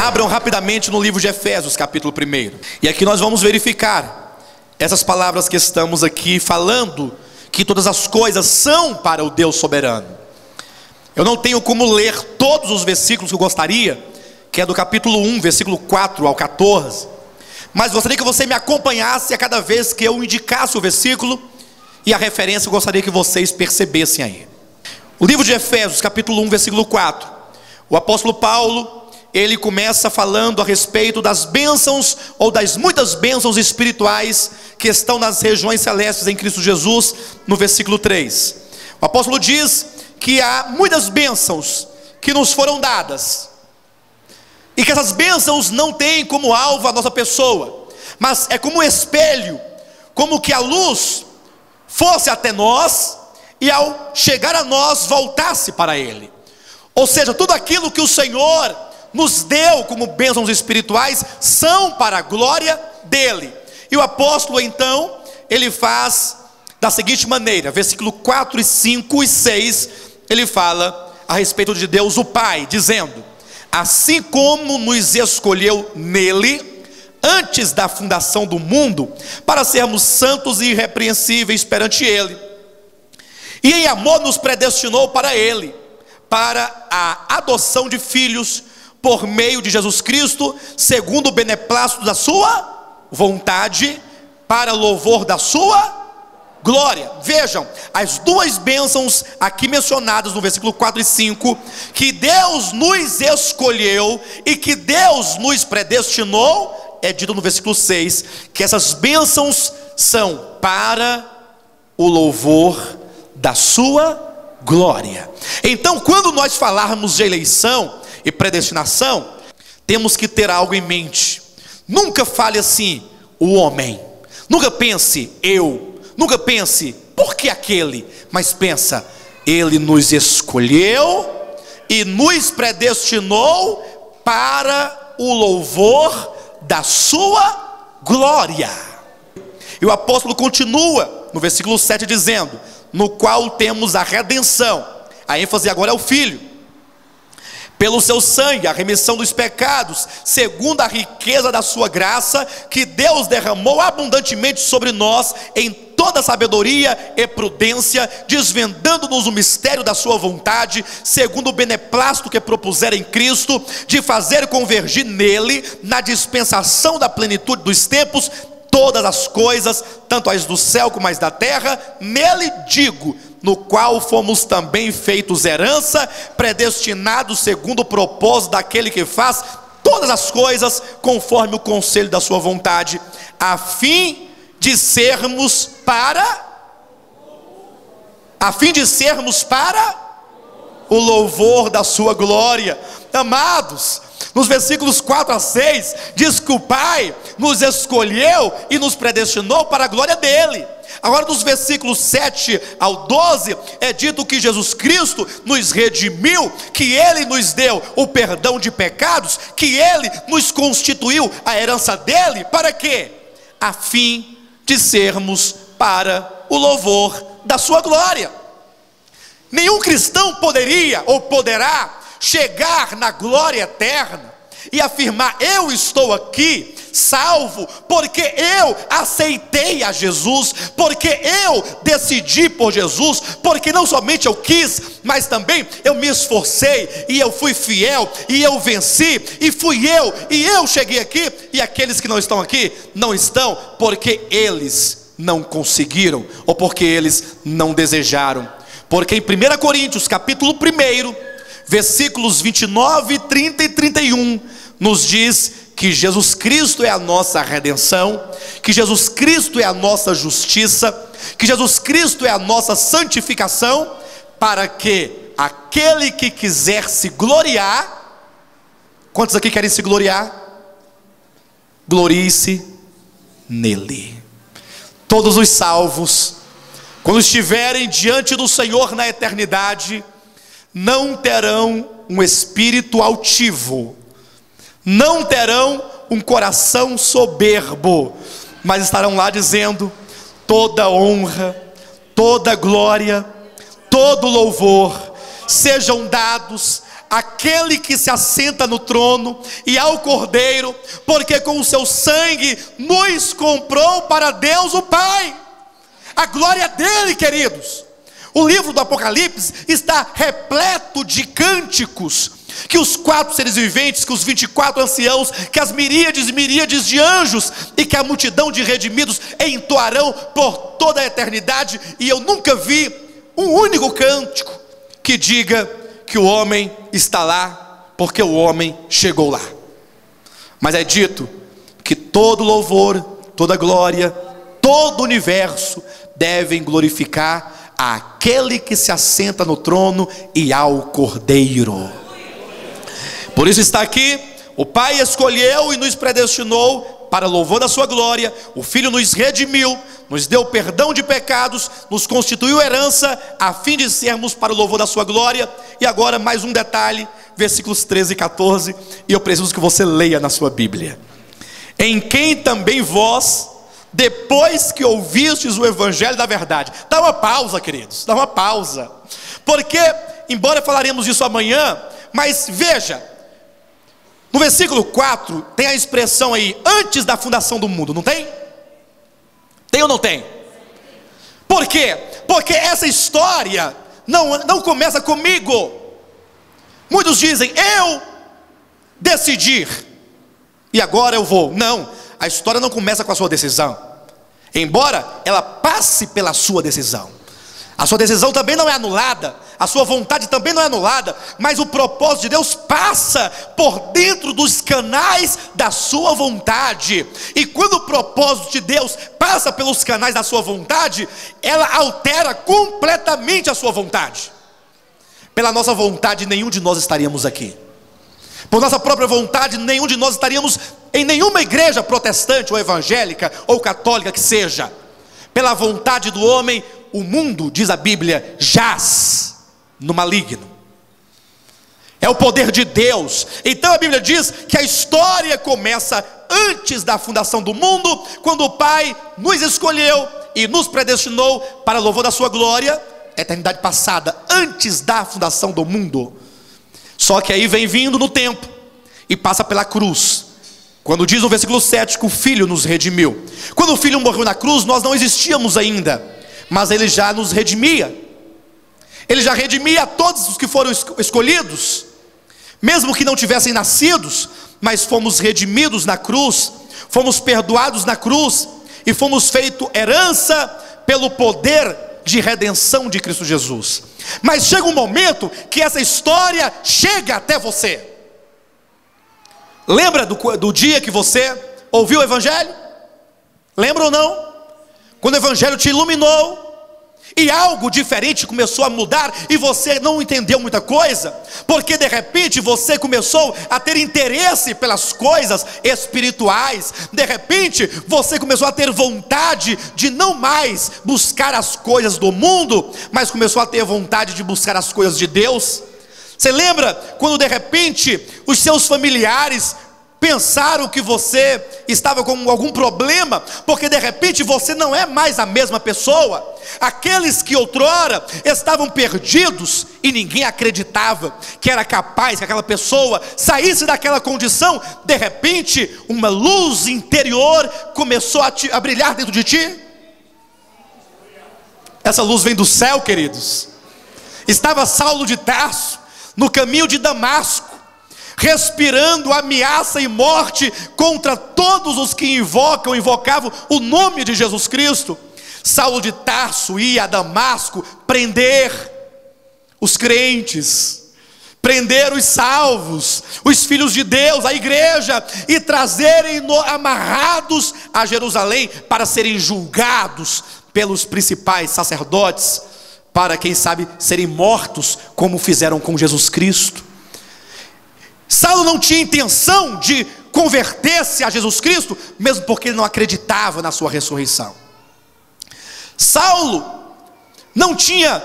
Abram rapidamente no livro de Efésios, capítulo 1. E aqui nós vamos verificar essas palavras que estamos aqui falando, que todas as coisas são para o Deus soberano. Eu não tenho como ler todos os versículos que eu gostaria, que é do capítulo 1, versículo 4 ao 14. Mas gostaria que você me acompanhasse a cada vez que eu indicasse o versículo e a referência, eu gostaria que vocês percebessem aí. O livro de Efésios, capítulo 1, versículo 4. O apóstolo Paulo, ele começa falando a respeito das bênçãos, ou das muitas bênçãos espirituais que estão nas regiões celestes em Cristo Jesus, no versículo 3. O apóstolo diz que há muitas bênçãos que nos foram dadas, e que essas bênçãos não têm como alvo a nossa pessoa, mas é como um espelho, como que a luz fosse até nós, e ao chegar a nós, voltasse para Ele. Ou seja, tudo aquilo que o Senhor nos deu como bênçãos espirituais, são para a glória dEle. E o apóstolo então, ele faz da seguinte maneira, versículo 4, 5 e 6, ele fala a respeito de Deus o Pai, dizendo: assim como nos escolheu nele, antes da fundação do mundo, para sermos santos e irrepreensíveis perante Ele, e em amor nos predestinou para Ele, para a adoção de filhos, por meio de Jesus Cristo, segundo o beneplácito da sua vontade, para louvor da sua glória. Vejam, as duas bênçãos aqui mencionadas no versículo 4 e 5, que Deus nos escolheu e que Deus nos predestinou, é dito no versículo 6, que essas bênçãos são para o louvor da sua glória. Então, quando nós falarmos de eleição e predestinação, temos que ter algo em mente. Nunca fale assim, o homem. Nunca pense, eu. Nunca pense, por que aquele? Mas pensa, Ele nos escolheu e nos predestinou para o louvor da sua glória. E o apóstolo continua no versículo 7 dizendo: no qual temos a redenção. A ênfase agora é o Filho. Pelo seu sangue, a remissão dos pecados, segundo a riqueza da sua graça, que Deus derramou abundantemente sobre nós, em toda sabedoria e prudência, desvendando-nos o mistério da sua vontade, segundo o beneplácito que propusera em Cristo, de fazer convergir nele, na dispensação da plenitude dos tempos, todas as coisas, tanto as do céu como as da terra, nele digo, no qual fomos também feitos herança, predestinados segundo o propósito daquele que faz todas as coisas conforme o conselho da sua vontade, a fim de sermos para o louvor da sua glória. Amados, nos versículos 4 a 6, diz que o Pai nos escolheu e nos predestinou para a glória dEle. Agora dos versículos 7 ao 12, é dito que Jesus Cristo nos redimiu, que Ele nos deu o perdão de pecados, que Ele nos constituiu a herança dEle, para quê? A fim de sermos para o louvor da sua glória. Nenhum cristão poderia ou poderá chegar na glória eterna e afirmar: eu estou aqui salvo porque eu aceitei a Jesus, porque eu decidi por Jesus, porque não somente eu quis, mas também eu me esforcei, e eu fui fiel, e eu venci, e fui eu, e eu cheguei aqui. E aqueles que não estão aqui, não estão porque eles não conseguiram, ou porque eles não desejaram. Porque em 1 Coríntios capítulo 1, versículos 29, 30 e 31, nos diz que Jesus Cristo é a nossa redenção, que Jesus Cristo é a nossa justiça, que Jesus Cristo é a nossa santificação, para que aquele que quiser se gloriar, quantos aqui querem se gloriar? Glorie-se nele. Todos os salvos, quando estiverem diante do Senhor na eternidade, não terão um espírito altivo, não terão um coração soberbo, mas estarão lá dizendo: toda honra, toda glória, todo louvor sejam dados aquele que se assenta no trono e ao Cordeiro, porque com o seu sangue nos comprou para Deus o Pai. A glória dele, queridos. O livro do Apocalipse está repleto de cânticos que os 4 seres viventes, que os 24 anciãos, que as miríades e miríades de anjos e que a multidão de redimidos entoarão por toda a eternidade. E eu nunca vi um único cântico que diga que o homem está lá porque o homem chegou lá. Mas é dito que todo louvor, toda glória, todo o universo devem glorificar aquele que se assenta no trono e ao Cordeiro. Por isso está aqui: o Pai escolheu e nos predestinou para louvor da sua glória, o Filho nos redimiu, nos deu perdão de pecados, nos constituiu herança, a fim de sermos para o louvor da sua glória. E agora mais um detalhe, versículos 13 e 14, e eu preciso que você leia na sua Bíblia: em quem também vós, depois que ouvistes o evangelho da verdade. Dá uma pausa, queridos, dá uma pausa, porque embora falaremos disso amanhã, mas veja, no versículo 4 tem a expressão aí, antes da fundação do mundo, não tem? Tem ou não tem? Por quê? Porque essa história não começa comigo. Muitos dizem, eu decidi e agora eu vou. Não, a história não começa com a sua decisão, embora ela passe pela sua decisão. A sua decisão também não é anulada, a sua vontade também não é anulada, mas o propósito de Deus passa por dentro dos canais da sua vontade. E quando o propósito de Deus passa pelos canais da sua vontade, ela altera completamente a sua vontade. Pela nossa vontade, nenhum de nós estaríamos aqui. Por nossa própria vontade, nenhum de nós estaríamos em nenhuma igreja protestante, ou evangélica, ou católica que seja. Pela vontade do homem, o mundo, diz a Bíblia, jaz no maligno. É o poder de Deus. Então a Bíblia diz que a história começa antes da fundação do mundo, quando o Pai nos escolheu e nos predestinou para louvor da sua glória, eternidade passada, antes da fundação do mundo. Só que aí vem vindo no tempo e passa pela cruz, quando diz no versículo 7 que o Filho nos redimiu. Quando o Filho morreu na cruz, nós não existíamos ainda, mas Ele já nos redimia. Ele já redimia a todos os que foram escolhidos, mesmo que não tivessem nascidos, mas fomos redimidos na cruz, fomos perdoados na cruz, e fomos feitos herança pelo poder de redenção de Cristo Jesus. Mas chega um momento que essa história chega até você. Lembra do dia que você ouviu o Evangelho? Lembra ou não? Quando o Evangelho te iluminou e algo diferente começou a mudar e você não entendeu muita coisa, porque de repente você começou a ter interesse pelas coisas espirituais. De repente você começou a ter vontade de não mais buscar as coisas do mundo, mas começou a ter vontade de buscar as coisas de Deus. Você lembra quando de repente os seus familiares pensaram que você estava com algum problema, porque de repente você não é mais a mesma pessoa? Aqueles que outrora estavam perdidos e ninguém acreditava que era capaz que aquela pessoa saísse daquela condição, de repente uma luz interior começou a brilhar dentro de ti. Essa luz vem do céu, queridos. Estava Saulo de Tarso no caminho de Damasco, respirando ameaça e morte contra todos os que invocavam o nome de Jesus Cristo. Saulo de Tarso ia a Damasco prender os crentes, prender os salvos, os filhos de Deus, a igreja, e trazerem amarrados a Jerusalém para serem julgados pelos principais sacerdotes, para quem sabe serem mortos como fizeram com Jesus Cristo. Saulo não tinha intenção de converter-se a Jesus Cristo, mesmo porque ele não acreditava na sua ressurreição. Saulo não tinha,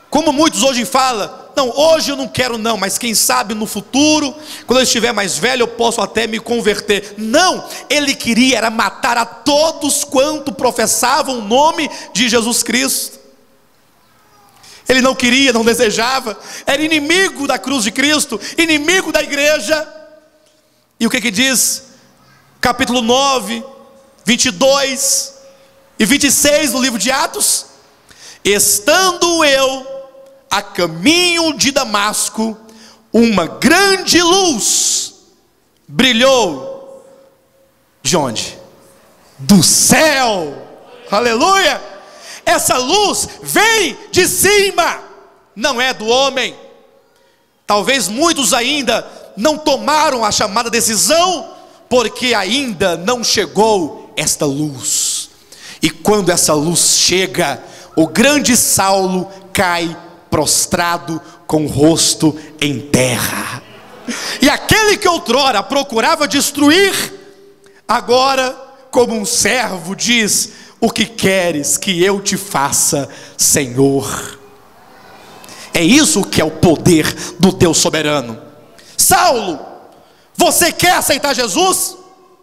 como muitos hoje falam, não, hoje eu não quero não, mas quem sabe no futuro, quando eu estiver mais velho, eu posso até me converter. Não, ele queria era matar a todos quanto professavam o nome de Jesus Cristo. ele não queria, não desejava, era inimigo da cruz de Cristo, inimigo da igreja. E o que diz capítulo 9, 22 e 26 do livro de Atos? Estando eu a caminho de Damasco, uma grande luz brilhou. De onde? Do céu. Aleluia! Essa luz vem de cima, não é do homem. Talvez muitos ainda não tomaram a chamada decisão, porque ainda não chegou esta luz. E quando essa luz chega, o grande Saulo cai prostrado com o rosto em terra. E aquele que outrora procurava destruir, agora, como um servo, diz: o que queres que eu te faça, Senhor? É isso que é o poder do Deus soberano. Saulo, você quer aceitar Jesus?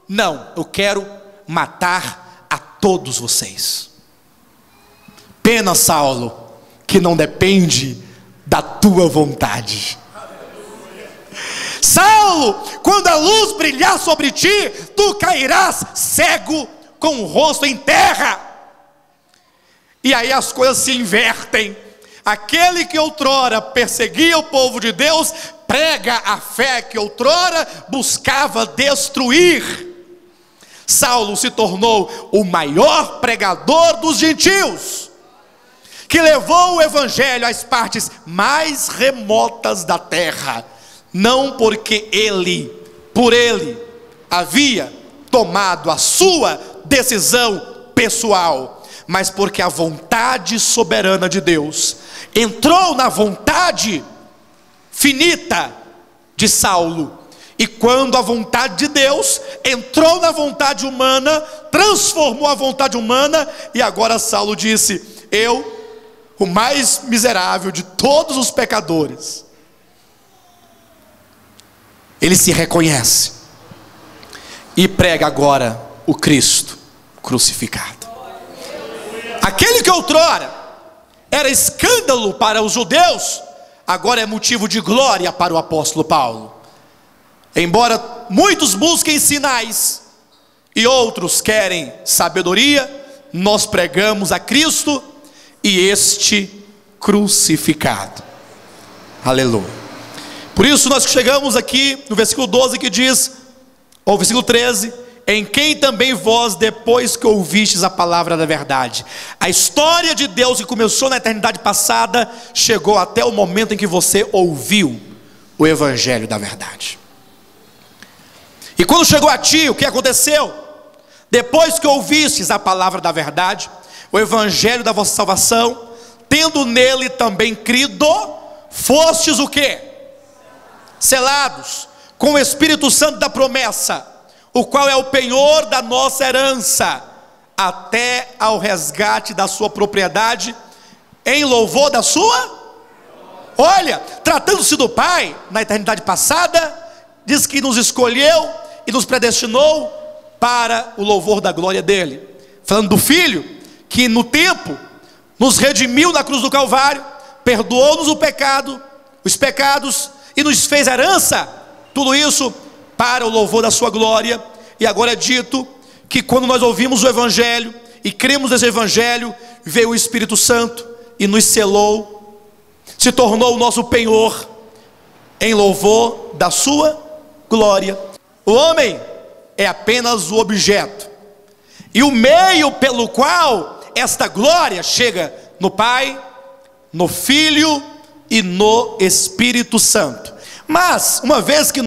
Não, eu quero matar a todos vocês. Pena, Saulo, que não depende da tua vontade. Saulo, quando a luz brilhar sobre ti, tu cairás cego com o rosto em terra. E aí as coisas se invertem. Aquele que outrora perseguia o povo de Deus, prega a fé que outrora buscava destruir. Saulo se tornou o maior pregador dos gentios, que levou o evangelho às partes mais remotas da terra, não porque por ele havia tomado a sua decisão pessoal, mas porque a vontade soberana de Deus entrou na vontade finita de Saulo. E quando a vontade de Deus entrou na vontade humana, transformou a vontade humana, e agora Saulo disse: eu, o mais miserável de todos os pecadores, ele se reconhece e prega agora o Cristo crucificado. Aquele que outrora era escândalo para os judeus, agora é motivo de glória para o apóstolo Paulo. Embora muitos busquem sinais e outros querem sabedoria, nós pregamos a Cristo e este crucificado. Aleluia. Por isso nós chegamos aqui no versículo 12, que diz, ou versículo 13: em quem também vós, depois que ouvistes a palavra da verdade. A história de Deus que começou na eternidade passada, chegou até o momento em que você ouviu o evangelho da verdade. E quando chegou a ti, o que aconteceu? Depois que ouvistes a palavra da verdade, o evangelho da vossa salvação, tendo nele também crido, fostes o quê? Selados com o Espírito Santo da promessa, o qual é o penhor da nossa herança, até ao resgate da sua propriedade, em louvor da sua. Olha, tratando-se do Pai, na eternidade passada, diz que nos escolheu e nos predestinou para o louvor da glória dele. Falando do Filho, que no tempo nos redimiu na cruz do Calvário, perdoou-nos os pecados, e nos fez herança, tudo isso para o louvor da sua glória. E agora é dito que quando nós ouvimos o evangelho e cremos nesse evangelho, veio o Espírito Santo e nos selou, se tornou o nosso penhor, em louvor da sua glória. O homem é apenas o objeto e o meio pelo qual esta glória chega no Pai, no Filho e no Espírito Santo. Mas uma vez que